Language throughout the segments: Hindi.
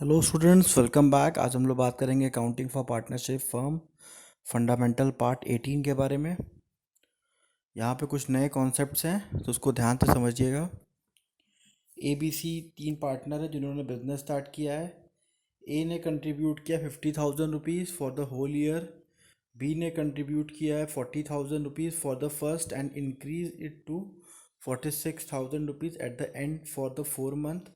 Hello students, welcome back. आज हम लोग बात करेंगे accounting for partnership firm fundamental part 18 के बारे में। यहाँ पे कुछ नए कॉन्सेप्ट्स हैं तो उसको ध्यान से समझिएगा। ए बी सी तीन पार्टनर है जिन्होंने बिजनेस स्टार्ट किया है। ए ने कंट्रीब्यूट किया 50,000 rupees for the whole year. B ने कंट्रीब्यूट किया है 40,000 rupees for the first and increase it to 46,000 rupees at the end for the 4 month,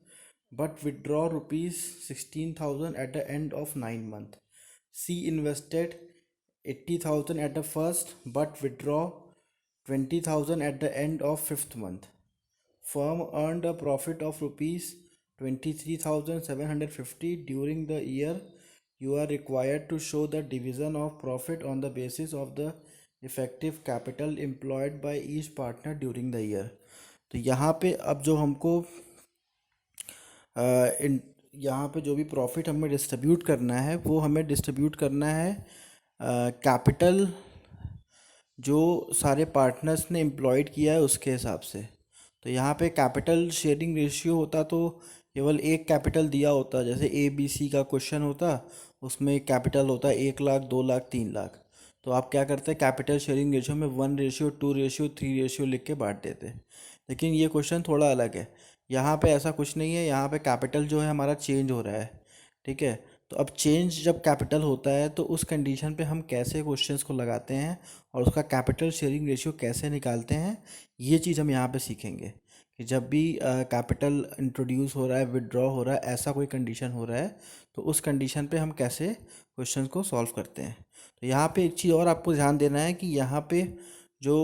but withdraw rupees 16,000 at the end of 9 month. C invested 80,000 at the first, but withdraw 20,000 at the end of 5th month. Firm earned a profit of rupees 23,750 during the year. You are required to show the division of profit on the basis of the effective capital employed by each partner during the year. तो यहाँ पे अब जो हमको इन यहाँ पे जो भी प्रॉफिट हमें डिस्ट्रीब्यूट करना है वो हमें डिस्ट्रीब्यूट करना है कैपिटल जो सारे पार्टनर्स ने एम्प्लॉयड किया है उसके हिसाब से। तो यहाँ पे कैपिटल शेयरिंग रेशियो होता तो केवल एक कैपिटल दिया होता, जैसे ए बी सी का क्वेश्चन होता, उसमें एक कैपिटल होता 1 लाख 2 लाख 3 लाख। तो आप क्या करते हैं, कैपिटल शेयरिंग रेशियो में 1:2:3 लिख के बांट देते। लेकिन ये क्वेश्चन थोड़ा अलग है। यहाँ पे ऐसा कुछ नहीं है, यहाँ पे कैपिटल जो है हमारा चेंज हो रहा है। ठीक है। तो अब चेंज जब कैपिटल होता है तो उस कंडीशन पे हम कैसे क्वेश्चंस को लगाते हैं और उसका कैपिटल शेयरिंग रेशियो कैसे निकालते हैं, ये चीज़ हम यहाँ पे सीखेंगे कि जब भी कैपिटल इंट्रोड्यूस हो रहा है, विदड्रॉ हो रहा है, ऐसा कोई कंडीशन हो रहा है तो उस कंडीशन पे हम कैसे क्वेश्चंस को सॉल्व करते हैं। तो यहाँ पे एक चीज़ और आपको ध्यान देना है कि यहाँ पे जो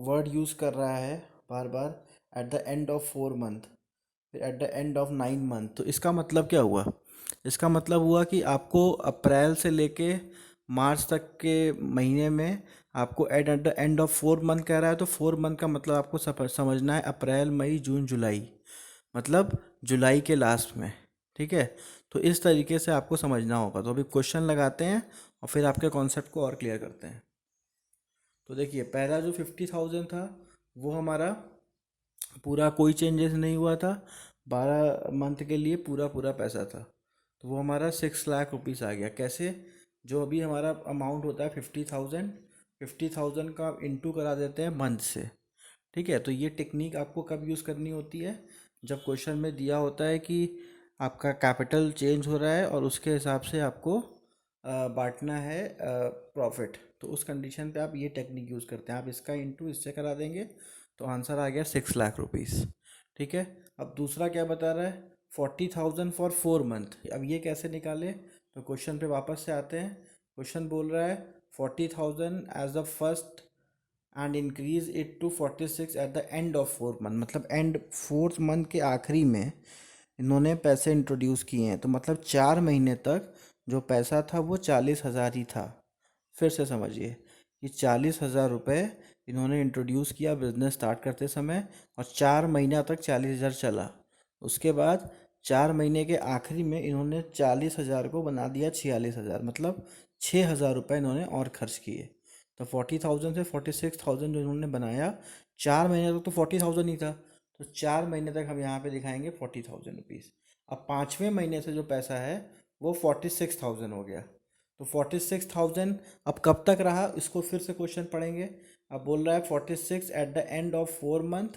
वर्ड यूज़ कर रहा है बार बार, at the end of 4 month, फिर at the end of 9 month, तो इसका मतलब क्या हुआ? इसका मतलब हुआ कि आपको अप्रैल से लेके मार्च तक के महीने में आपको eight the end of 4 month कह रहा है, तो 4 मंथ का मतलब आपको समझना है अप्रैल मई जून जुलाई, मतलब जुलाई के लास्ट में। ठीक है। तो इस तरीके से आपको समझना होगा। तो अभी क्वेश्चन लगाते हैं और फिर आपके कॉन्सेप्ट को और क्लियर करते हैं। तो देखिए, पहला जो 50,000 था वो हमारा पूरा कोई चेंजेस नहीं हुआ था, 12 मंथ के लिए पूरा पूरा पैसा था। तो वो हमारा 6 लाख रुपीज़ आ गया। कैसे? जो अभी हमारा अमाउंट होता है 50,000, 50,000 का इंटू करा देते हैं मंथ से। ठीक है। तो ये टेक्निक आपको कब यूज़ करनी होती है? जब क्वेश्चन में दिया होता है कि आपका कैपिटल चेंज हो रहा है और उसके हिसाब से आपको बांटना है प्रॉफिट, तो उस कंडीशन पे आप ये टेक्निक यूज़ करते हैं। आप इसका इंटू इससे करा देंगे तो आंसर आ गया 6 लाख रुपीज़। ठीक है। अब दूसरा क्या बता रहा है? 40,000 फॉर 4 मंथ। अब ये कैसे निकाले? तो क्वेश्चन पे वापस से आते हैं। क्वेश्चन बोल रहा है 40,000 as the first and increase it to 46 at the end of 4 month, मतलब एंड 4th मंथ के आखिरी में इन्होंने पैसे इंट्रोड्यूस किए हैं। तो मतलब 4 महीने तक जो पैसा था वो 40,000 ही था। फिर से समझिए कि 40,000 रुपये इन्होंने इंट्रोड्यूस किया बिजनेस स्टार्ट करते समय और 4 महीना तक 40,000 चला। उसके बाद 4 महीने के आखिरी में इन्होंने 40,000 को बना दिया 46,000, मतलब 6,000 रुपये इन्होंने और खर्च किए। तो 40,000 से 46,000 जो इन्होंने बनाया, 4 महीने तक तो 40,000 ही था, तो 4 महीने तक हम यहाँ पे दिखाएंगे 40,000 रुपीज़। अब 5वें महीने से जो पैसा है वो 46,000 हो गया। तो 46,000 अब कब तक रहा, इसको फिर से क्वेश्चन पढ़ेंगे। अब बोल रहा है 46 at the end of 4 month,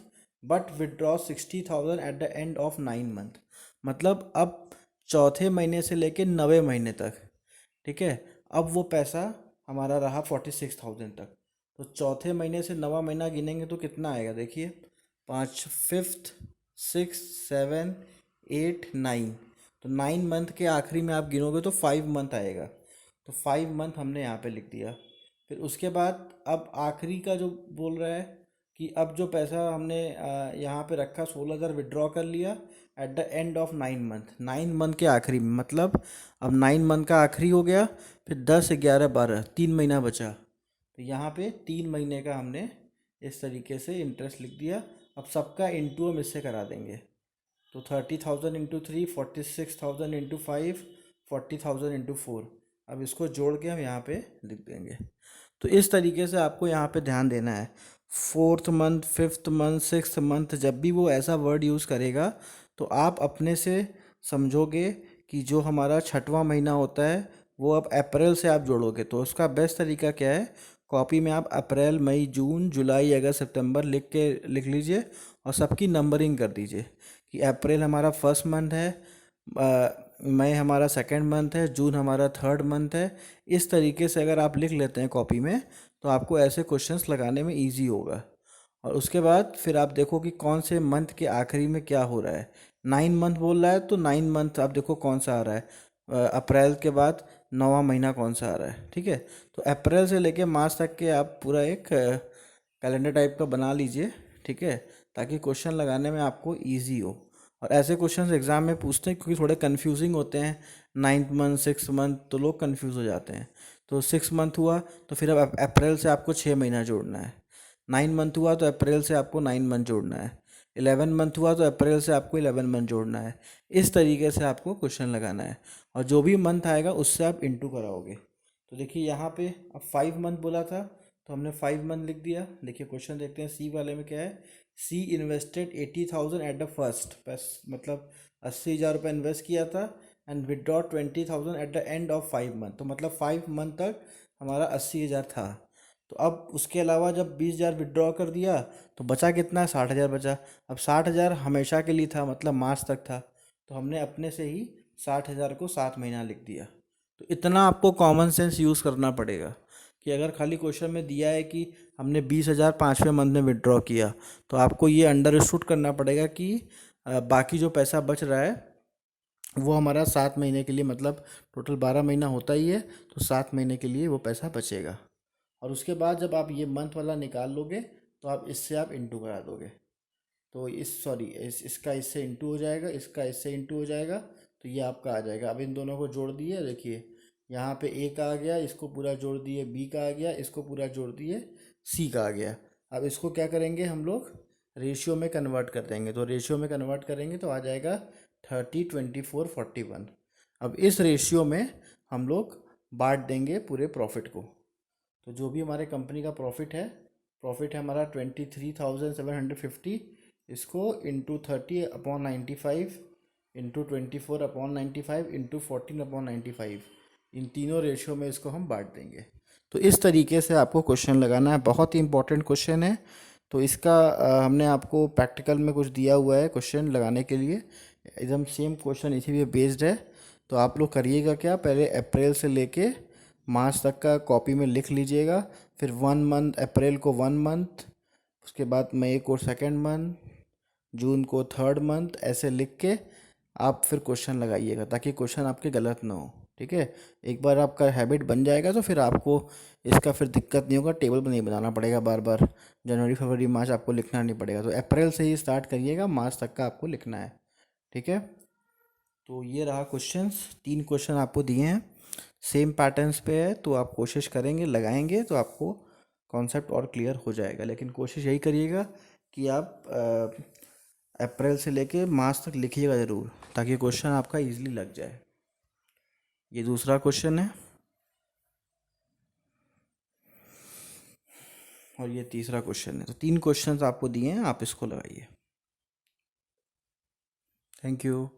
but withdraw 60,000 eight the end of 9 month, मतलब अब चौथे महीने से लेके 9वें महीने तक। ठीक है। अब वो पैसा हमारा रहा 46,000 तक। तो चौथे महीने से 9वां महीना गिनेंगे तो कितना आएगा? देखिए, 5, 5th, 6, 7, 8, 9। तो 9 मंथ के आखिरी में आप गिनोगे तो 5 मंथ आएगा। तो 5 मंथ हमने यहाँ पे लिख दिया। फिर उसके बाद अब आखिरी का जो बोल रहा है कि अब जो पैसा हमने यहाँ पे रखा 16,000 विड्रॉ कर लिया eight the end of 9 month, 9 month के आखिरी में, मतलब अब 9 मंथ का आखिरी हो गया। फिर 10, 11, 12, 3 महीना बचा। तो यहाँ पे 3 महीने का हमने इस तरीके से इंटरेस्ट लिख दिया। अब सबका इंटू हम इससे करा देंगे। तो 30,000 इंटू 3, 46,000 इंटू 5, 40,000 इंटू 4। अब इसको जोड़ के हम यहाँ पे लिख देंगे। तो इस तरीके से आपको यहाँ पे ध्यान देना है। 4th month, 5th month, 6th month, जब भी वो ऐसा वर्ड यूज़ करेगा तो आप अपने से समझोगे कि जो हमारा छठवां महीना होता है वो अब अप्रैल से आप जोड़ोगे, तो उसका बेस्ट तरीका क्या है, कॉपी में आप अप्रैल मई जून जुलाई अगस्त सितंबर लिख लीजिए और सबकी नंबरिंग कर दीजिए कि अप्रैल हमारा फर्स्ट मंथ है, मई हमारा सेकंड मंथ है, जून हमारा थर्ड मंथ है। इस तरीके से अगर आप लिख लेते हैं कॉपी में तो आपको ऐसे क्वेश्चंस लगाने में इजी होगा। और उसके बाद फिर आप देखो कि कौन से मंथ के आखिरी में क्या हो रहा है। 9 मंथ बोल रहा है तो 9 मंथ आप देखो कौन सा आ रहा है, अप्रैल के बाद 9वां महीना कौन सा आ रहा है। ठीक है, तो अप्रैल से लेके मार्च तक के आप पूरा एक कैलेंडर टाइप का बना लीजिए। ठीक है, ताकि क्वेश्चन लगाने में आपको इजी हो। और ऐसे क्वेश्चन एग्जाम में पूछते हैं क्योंकि थोड़े कंफ्यूजिंग होते हैं। 9th मंथ 6th मंथ तो लोग कंफ्यूज हो जाते हैं। तो 6 मंथ हुआ तो फिर अब अप्रैल से आपको 6 महीना जोड़ना है। 9 मंथ हुआ तो अप्रैल से आपको 9 मंथ जोड़ना है। 11 मंथ हुआ तो अप्रैल से आपको 11 मंथ जोड़ना है। इस तरीके से आपको क्वेश्चन लगाना है और जो भी मंथ आएगा उससे आप इंटू कराओगे। तो देखिए यहाँ पे अब 5 मंथ बोला था तो हमने 5 मंथ लिख दिया। देखिए क्वेश्चन देखते हैं सी वाले में क्या है। सी इन्वेस्टेड 80,000 एट द फर्स्ट, मतलब 80,000 रुपये इन्वेस्ट किया था and withdraw 20,000 eight the end of 5 month. तो मतलब 5 मंथ तक हमारा 80,000 था। तो अब उसके अलावा जब 20,000 विड्रॉ कर दिया तो बचा कितना, 60,000 बचा। अब 60,000 हमेशा के लिए था, मतलब मार्च तक था, तो हमने अपने से ही 60,000 को 7 महीना लिख दिया। तो इतना आपको कॉमन सेंस यूज़ करना पड़ेगा कि अगर खाली क्वेश्चन में दिया है कि हमने 20,000 5वें मंथ में विड्रॉ किया तो आपको ये अंडरस्टूड करना पड़ेगा कि बाकी जो पैसा बच रहा है वो हमारा 7 महीने के लिए, मतलब टोटल 12 महीना होता ही है, तो 7 महीने के लिए वो पैसा बचेगा। और उसके बाद जब आप ये मंथ वाला निकाल लोगे तो आप इससे आप इंटू करा दोगे। तो इसका इससे इंटू हो जाएगा, इसका इससे इंटू हो जाएगा, तो ये आपका आ जाएगा। अब इन दोनों को जोड़ दिए, देखिए यहाँ पे ए का आ गया, इसको पूरा जोड़ दिए, बी का आ गया, इसको पूरा जोड़ दिए, सी का आ गया। अब इसको क्या करेंगे हम लोग, रेशियो में कन्वर्ट कर देंगे। तो रेशियो में कन्वर्ट करेंगे तो आ जाएगा 30, 24, 41। अब इस रेशियो में हम लोग बांट देंगे पूरे प्रॉफिट को। तो जो भी हमारे कंपनी का प्रॉफिट है हमारा 23,750, इसको इंटू 30/95 इंटू 24/95 इंटू 14/95, इन तीनों रेशियो में इसको हम बांट देंगे। तो इस तरीके से आपको क्वेश्चन लगाना है, बहुत ही इंपॉर्टेंट क्वेश्चन है। तो इसका हमने आपको प्रैक्टिकल में कुछ दिया हुआ है क्वेश्चन लगाने के लिए, एकदम सेम क्वेश्चन इसी पे बेस्ड है। तो आप लोग करिएगा क्या, पहले अप्रैल से लेके मार्च तक का कॉपी में लिख लीजिएगा, फिर 1 मंथ, अप्रैल को 1 मंथ, उसके बाद मई को सेकंड मंथ, जून को थर्ड मंथ, ऐसे लिख के आप फिर क्वेश्चन लगाइएगा ताकि क्वेश्चन आपके गलत ना हो। ठीक है, एक बार आपका हैबिट बन जाएगा तो फिर आपको इसका फिर दिक्कत नहीं होगा, टेबल नहीं बनाना पड़ेगा बार बार, जनवरी फरवरी मार्च आपको लिखना नहीं पड़ेगा। तो अप्रैल से ही स्टार्ट करिएगा, मार्च तक का आपको लिखना है। ठीक है, तो ये रहा क्वेश्चंस, 3 क्वेश्चन आपको दिए हैं, सेम पैटर्न्स पे है, तो आप कोशिश करेंगे लगाएंगे तो आपको कॉन्सेप्ट और क्लियर हो जाएगा। लेकिन कोशिश यही करिएगा कि आप अप्रैल से लेके मार्च तक लिखिएगा ज़रूर, ताकि क्वेश्चन आपका इजीली लग जाए। ये दूसरा क्वेश्चन है और ये तीसरा क्वेश्चन है। तो 3 क्वेश्चंस आपको दिए हैं, आप इसको लगाइए। Thank you.